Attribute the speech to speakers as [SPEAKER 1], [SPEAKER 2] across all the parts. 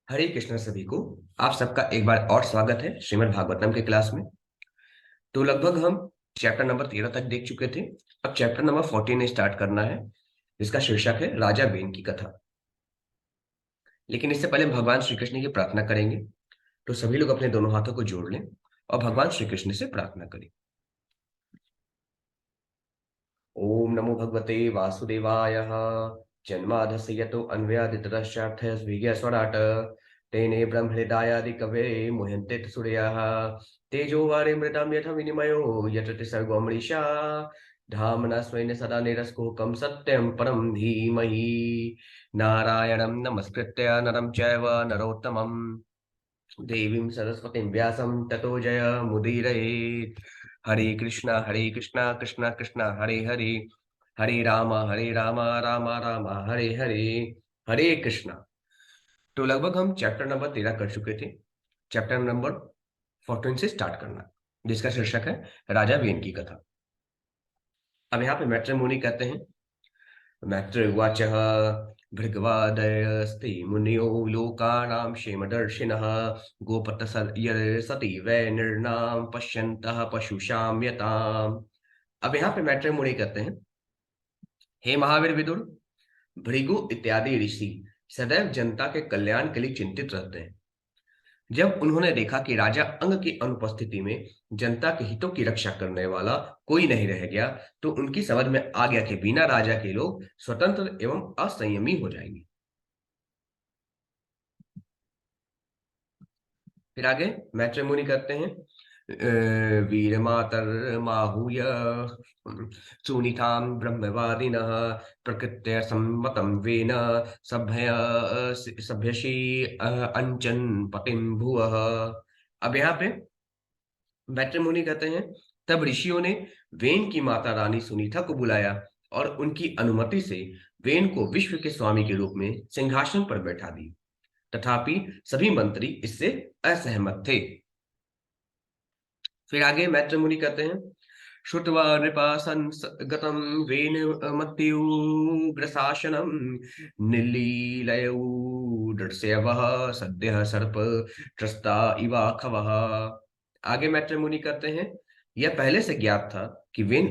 [SPEAKER 1] हरे कृष्ण सभी को। आप सबका एक बार और स्वागत है श्रीमद् भागवतम के क्लास में। तो लगभग हम चैप्टर नंबर 13 तक देख चुके थे। अब चैप्टर नंबर 14 स्टार्ट करना है, जिसका शीर्षक है राजा बेन की कथा। लेकिन इससे पहले हम भगवान श्री कृष्ण की प्रार्थना करेंगे। तो सभी लोग अपने दोनों हाथों को जोड़ लें और भगवान श्री कृष्ण से प्रार्थना करें। ओम नमो भगवते वासुदेवाय। जन्माधस्य यतो अन्वयादितरश्चार्थस्वीयस्वराट् तेने ब्रह्महृदायादिकवे मुह्यन्ते सूर्याः तेजो वारिमृतां यथा विनिमयो यतते सर्गो मृषा धाम्ना स्वेन सदा निरस्कुहकं सत्यं परं धीमहि। नारायणं नमस्कृत्य नरं चैव नरोत्तमं देवीं सरस्वतीं व्यासं ततो जयमुदीरयेत्। हरे कृष्णा कृष्णा कृष्णा हरे हरे, हरे राम राम राम हरे हरे, हरे कृष्णा। तो लगभग हम चैप्टर नंबर 13 कर चुके थे। चैप्टर नंबर 14 से स्टार्ट करना, जिसका शीर्षक है राजा वेन की कथा। अब यहाँ पे मैत्री मुनि कहते हैं, मैत्री उवाच भृगवादयस्ते मुनियो लोकानां क्षेमदर्शिनः गोपत सती वैनिर्नाम पश्यन्तः पशुषां यताम्। अब यहाँ पे मैत्री मुनि कहते हैं, हे महावीर विदुर, भृगु इत्यादि ऋषि सदैव जनता के कल्याण के लिए चिंतित रहते हैं। जब उन्होंने देखा कि राजा अंग की अनुपस्थिति में जनता के हितों की रक्षा करने वाला कोई नहीं रह गया, तो उनकी समझ में आ गया कि बिना राजा के लोग स्वतंत्र एवं असंयमी हो जाएंगे। फिर आगे मैत्री मुनि कहते हैं, वीर मातर माहूय सुनीतां ब्रह्मवादिनः प्रकृत्य सम्मतं वेन सभ्य सभ्यशी अंचन पतिं भुवः। अब यहाँ पे मैत्री मुनि कहते हैं, तब ऋषियों ने वेन की माता रानी सुनीता को बुलाया और उनकी अनुमति से वेन को विश्व के स्वामी के रूप में सिंहासन पर बैठा दी। तथापि सभी मंत्री इससे असहमत थे। फिर आगे मैत्र मुनि कहते हैं, श्रुत्वा नृपा गतं वेन मत्युग्रशासनं निलीलयौ दृश्यवः सद्यः सर्प त्रस्ता इवाखवः। आगे मैत्र मुनि कहते हैं, यह पहले से ज्ञात था कि वेन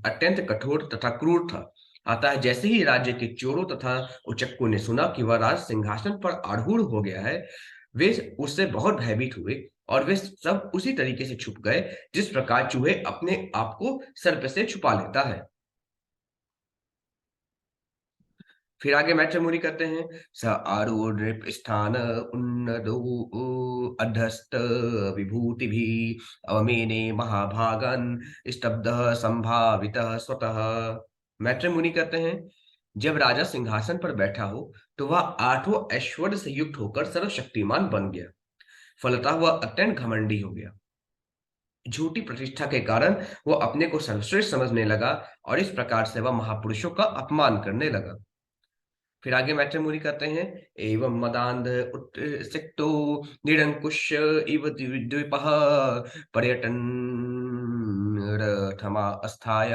[SPEAKER 1] अत्यंत कठोर तथा क्रूर था। अतः जैसे ही राज्य के चोरों तथा उचक्कों ने सुना कि वह राज सिंहासन पर आरूढ़ हो गया है, वे उससे बहुत भयभीत हुए और वे सब उसी तरीके से छुप गए जिस प्रकार चूहे अपने आप को सर्प से छुपा लेता है। फिर आगे मैत्र मुनि कहते हैं, स आरूढ़ नृप स्थान उन्नदो अधस्त विभूति भी अवमेने महाभागन स्तब्ध संभावित स्वतः। मैत्र मुनि कहते हैं, जब राजा सिंहासन पर बैठा हो तो वह आठों ऐश्वर्य से युक्त होकर सर्वशक्तिमान बन गया। फलतः वह अत्यंत घमंडी हो गया। झूठी प्रतिष्ठा के कारण वह अपने को सर्वश्रेष्ठ समझने लगा और इस प्रकार से वह महापुरुषों का अपमान करने लगा। फिर आगे मैत्री मुनि कहते हैं, एवं मदांध उत्सिक्तो निरंकुश इव द्वीपः पर्यटन रथमा अस्थाय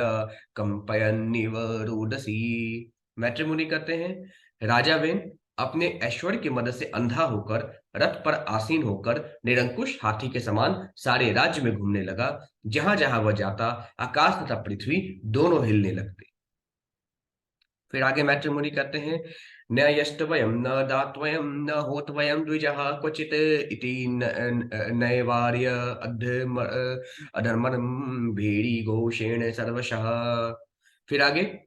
[SPEAKER 1] कंपयन्निव रोदसी। मैत्री मुनि कहते हैं, राजा वेन अपने ऐश्वर्य की मदद से अंधा होकर रथ पर आसीन होकर निरंकुश हाथी के समान सारे राज्य में घूमने लगा। जहां जहां वह जाता, आकाश तथा पृथ्वी दोनों हिलने लगते। फिर आगे मैत्री मुनि कहते हैं, न यष्टवयं न दात्वयं न होत्वयं द्विजः क्वचित् इति नैवार्य अधर्मं भेड़ी घोषेण सर्वशः। फिर आगे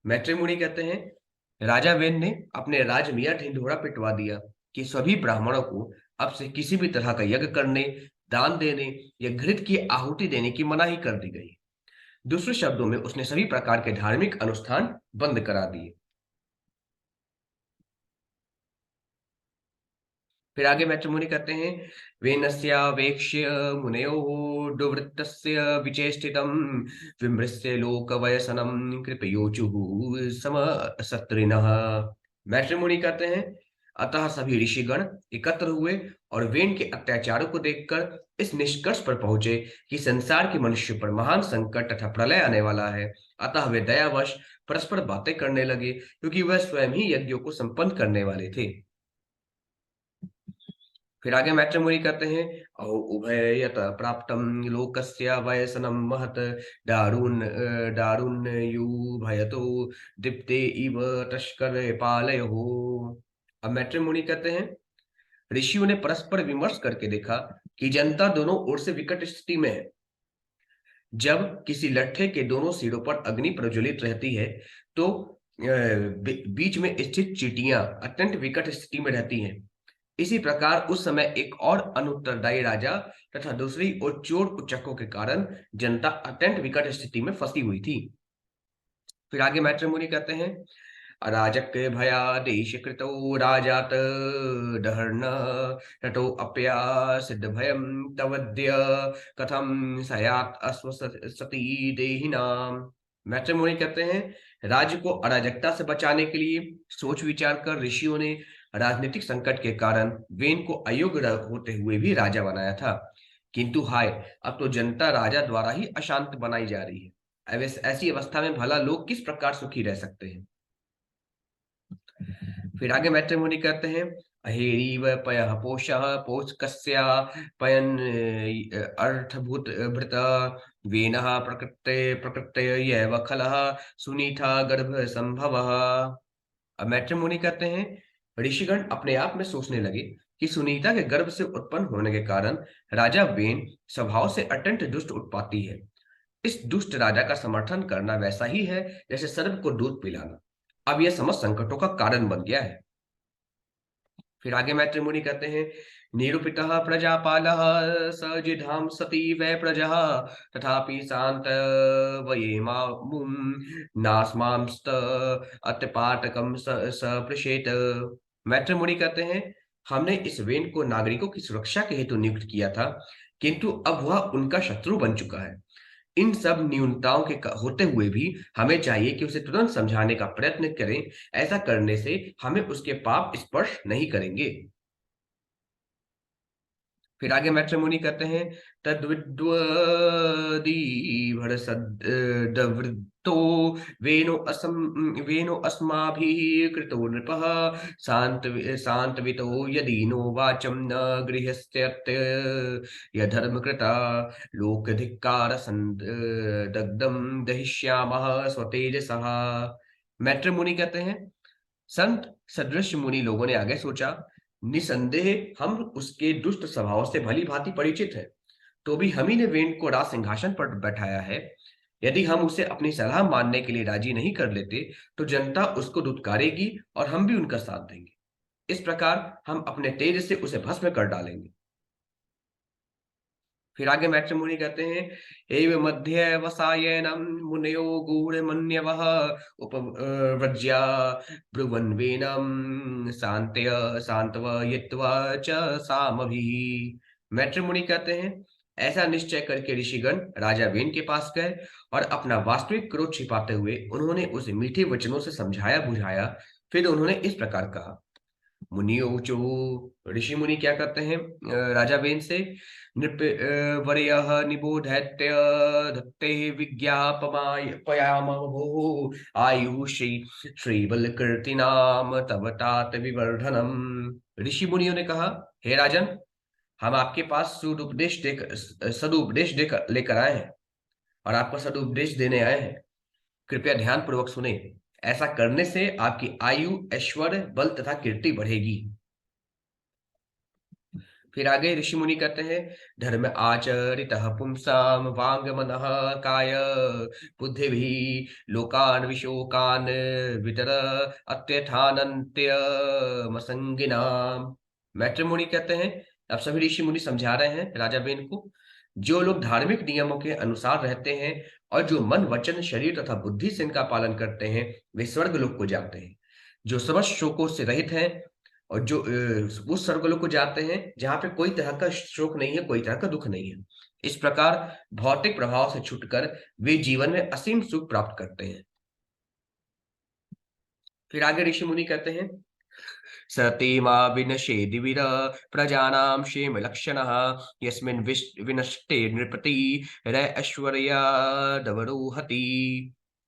[SPEAKER 1] मैत्री मुनि कहते हैं, राजा वेन ने अपने राज में यह ढिंढोरा पिटवा दिया कि सभी ब्राह्मणों को अब से किसी भी तरह का यज्ञ करने, दान देने या घृत की आहुति देने की मनाही कर दी गई। दूसरे शब्दों में उसने सभी प्रकार के धार्मिक अनुष्ठान बंद करा दिए। फिर आगे मैत्री मुनि कहते हैं, वेनस्यावेक्ष्य मुनयो दुवृत्तस्य विचेष्टितं विमृश्य लोकवयसनं कृपयोचुः समसत्रिनः। मैत्री मुनि कहते हैं, अतः सभी ऋषिगण एकत्र हुए और वेन के अत्याचारों को देखकर इस निष्कर्ष पर पहुंचे कि संसार के मनुष्य पर महान संकट तथा प्रलय आने वाला है। अतः वे दयावश परस्पर बातें करने लगे, क्योंकि वह स्वयं ही यज्ञों को संपन्न करने वाले थे। फिर आगे मैत्री मुनि कहते हैं, अहो उभयत प्राप्तम लोकस्य वयसनम महत दारुण्यु भयतो दीप्ते इव तस्कर पालयो। अब मैत्री मुनि कहते हैं, ऋषियों ने परस्पर विमर्श करके देखा कि जनता दोनों ओर से विकट स्थिति में है। जब किसी लट्ठे के दोनों सिरों पर अग्नि प्रज्वलित रहती है तो बीच में स्थित चींटियां अत्यंत विकट स्थिति में रहती हैं। इसी प्रकार उस समय एक और अनुत्तरदायी राजा तथा दूसरी ओर चोर उच्चकों के कारण जनता अत्यंत विकट स्थिति में फंसी हुई थी। फिर आगे मैत्री मुनि कहते हैं, अराजक भयादेश कृतो राजात दहर्न ततो अपया सिद्ध भयम तवद्य कथम सयात अस्वसति देहिनाम। मैत्री मुनि कहते हैं, राज्य को अराजकता से बचाने के लिए सोच विचार कर ऋषियों ने राजनीतिक संकट के कारण वेन को अयोग्य होते हुए भी राजा बनाया था। किंतु हाय, अब तो जनता राजा द्वारा ही अशांत बनाई जा रही है। अब ऐसी अवस्था में भला लोग किस प्रकार सुखी रह सकते हैं। फिर आगे मैत्री मुनि कहते हैं, अहेरीव पयः पोषः पोषकस्या पयन अर्थभूत भृत वेनः प्रकृत्य एव खलः सुनीता गर्भ संभवः। अब मैत्री मुनि कहते हैं, ऋषिगण अपने आप में सोचने लगे कि सुनीता के गर्भ से उत्पन्न होने के कारण राजा वेन स्वभाव से अत्यंत दुष्ट उत्पाती है। इस दुष्ट राजा का समर्थन करना वैसा ही है जैसे सर्प को दूध पिलाना। अब यह समस्त संकटों का कारण बन गया है। फिर आगे मैत्री मुनि कहते हैं, निरूपितः प्रजापालः सजिधाम सती वै प्रजः तथापि शांत वयेमामुं नास्मांस्त अत्यपाटकम सपृशेत। मैत्री मुनि कहते हैं, हमने इस वेन को नागरिकों की सुरक्षा के हेतु नियुक्त किया था, किंतु अब वह उनका शत्रु बन चुका है। इन सब न्यूनताओं के होते हुए भी हमें चाहिए कि उसे तुरंत समझाने का प्रयत्न करें। ऐसा करने से हमें उसके पाप स्पर्श नहीं करेंगे। फिर आगे मैत्री मुनि कहते हैं, तद्विद्वदीभरसद्वृत्तो वेनो अस्माभिः कृतो नृपः शांत शांतवितो यदीनो वाचं न गृहस्यत्य यधर्मकृता लोकधिक्कार दग्धम दहिष्यामः स्वतेजसः। मैत्री मुनि कहते हैं, संत सदृश मुनि लोगों ने आगे सोचा, निसंदेह हम उसके दुष्ट स्वभाव से भली भांति परिचित हैं, तो भी हम ही ने वेन को राज सिंहासन पर बैठाया है। यदि हम उसे अपनी सलाह मानने के लिए राजी नहीं कर लेते तो जनता उसको दुत्कारेगी और हम भी उनका साथ देंगे। इस प्रकार हम अपने तेज से उसे भस्म कर डालेंगे। फिर आगे मैत्री मुनि कहते हैं, एव मध्य वसायनम मुनयो गूढ़मन्यवः उपव्रज्या ब्रुवन् वेनम शांत्य शांतवयित्वा च सामभिः। मैत्री मुनि कहते हैं, ऐसा निश्चय करके ऋषिगण राजा वेन के पास गए और अपना वास्तविक क्रोध छिपाते हुए उन्होंने उसे मीठे वचनों से समझाया बुझाया। फिर उन्होंने इस प्रकार कहा, मुनियोचु। ऋषि मुनि क्या करते हैं, राजा वेन से, नृप वर्यः निबोधैत्य धत्ते विज्ञापमाय पयामहो आयुषी श्रीबलकीर्तिनाम तव तात विवर्धनम। ऋषि मुनियों ने कहा, हे राजन, हम आपके पास सदुपदेश देकर लेकर आए हैं और आपका सदुपदेश देने आए हैं। कृपया ध्यान पूर्वक सुने। ऐसा करने से आपकी आयु, ऐश्वर्य, बल तथा कीर्ति बढ़ेगी। फिर आगे ऋषि मुनि कहते हैं, धर्म आचरितः पुंसाम वांग मनः काय बुद्धि भी लोकान विशोकान वितर अत्यथानंत्य मसंगिनाम। मैत्री मुनि कहते हैं, अब सभी ऋषि मुनि समझा रहे हैं राजा बेन को, जो लोग धार्मिक नियमों के अनुसार रहते हैं और जो मन वचन शरीर तथा बुद्धि से इनका पालन करते हैं वे स्वर्ग लोक को जाते हैं। जो समस्त शोकों से रहित हैं और जो उस स्वर्गलोक को जाते हैं जहां पे कोई तरह का शोक नहीं है, कोई तरह का दुख नहीं है। इस प्रकार भौतिक प्रभाव से छूटकर वे जीवन में असीम सुख प्राप्त करते हैं। फिर आगे ऋषि मुनि कहते हैं, सतीमा विनशेदि वीर प्रजानां क्षेम लक्षणः यस्मिन् विनष्टे नृपति रय ऐश्वर्यादवरोहति।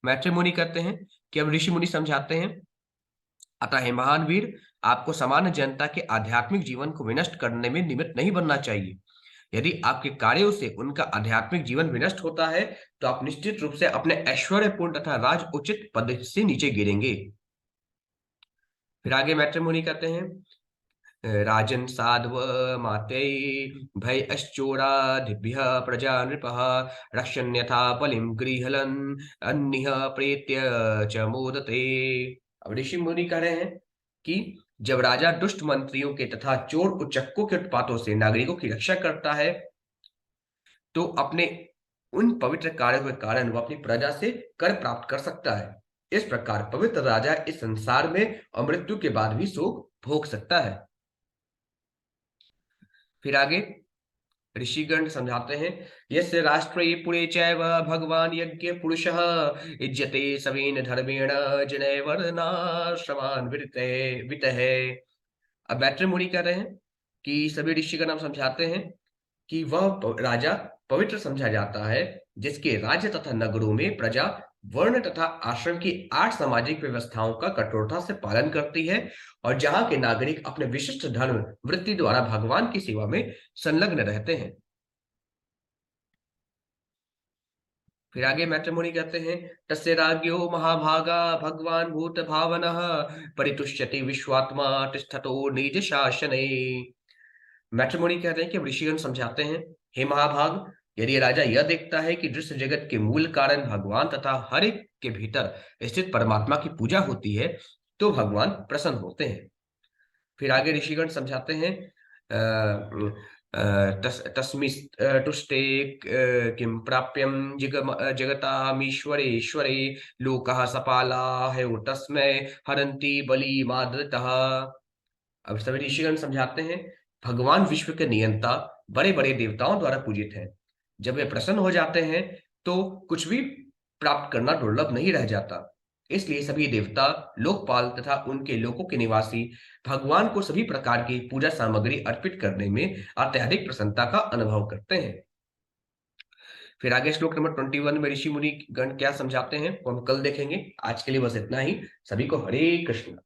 [SPEAKER 1] मैत्री मुनि कहते हैं कि अब ऋषि मुनि समझाते हैं, अतः हे महान वीर, आपको सामान्य जनता के आध्यात्मिक जीवन को विनष्ट करने में निमित्त नहीं बनना चाहिए। यदि आपके कार्यों से उनका आध्यात्मिक जीवन विनष्ट होता है, तो आप निश्चित रूप से अपने ऐश्वर्यपूर्ण तथा राजउचित पद से नीचे गिरेंगे। फिर आगे मैट्रिमोनी कहते हैं, राजन साध्व मात्यै भयश्चोरादिभ्यः प्रजा नृपः रक्षन्यथा बलिं गृहलन् अन्यः प्रेत्य च मोदते। अब ऋषि मुनि कह रहे हैं कि जब राजा दुष्ट मंत्रियों के तथा चोर उचक्कों के उत्पातों से नागरिकों की रक्षा करता है, तो अपने उन पवित्र कार्यों के कारण वह अपनी प्रजा से कर प्राप्त कर सकता है। इस प्रकार पवित्र राजा इस संसार में मृत्यु के बाद भी सुख भोग सकता है। फिर आगे ऋषिगण समझाते हैं, यस्य राष्ट्रे पुरे चैव भगवान यज्ञ पुरुषः इज्यते सवेन धर्मेण जनै वर्णाश्रमान् वितः। अब बैटर मुनि कह रहे हैं कि सभी ऋषिगण हम समझाते हैं कि वह राजा पवित्र समझा जाता है जिसके राज्य तथा नगरों में प्रजा वर्ण तथा आश्रम की 8 सामाजिक व्यवस्थाओं का कठोरता से पालन करती है और जहां के नागरिक अपने विशिष्ट धर्म वृत्ति द्वारा भगवान की सेवा में संलग्न रहते हैं। फिर आगे मैट्रिमोनी कहते हैं, तस्य राज्ञो महाभागा भगवान भूत भावनः परितुष्यति विश्वात्मा तिष्ठतो निज शासने। मैट्रिमोनी कहते हैं कि ऋषिगण समझाते हैं, हे महाभाग, यदि राजा यह देखता है कि दृश्य जगत के मूल कारण भगवान तथा हर एक के भीतर स्थित परमात्मा की पूजा होती है, तो भगवान प्रसन्न होते हैं। फिर आगे ऋषिगण समझाते हैं, तुष्टे किं प्राप्यम जगतामीश्वरेश्वरे लोकः सपाला है तस्मै हरन्ति बलि मादृतः। अब सभी ऋषिगण समझाते हैं, भगवान विश्व के नियंता बड़े बड़े देवताओं द्वारा पूजित हैं। जब वे प्रसन्न हो जाते हैं तो कुछ भी प्राप्त करना दुर्लभ नहीं रह जाता। इसलिए सभी देवता, लोकपाल तथा उनके लोकों के निवासी भगवान को सभी प्रकार की पूजा सामग्री अर्पित करने में अत्यधिक प्रसन्नता का अनुभव करते हैं। फिर आगे श्लोक नंबर 21 में ऋषि मुनि गण क्या समझाते हैं वो हम कल देखेंगे। आज के लिए बस इतना ही। सभी को हरे कृष्ण।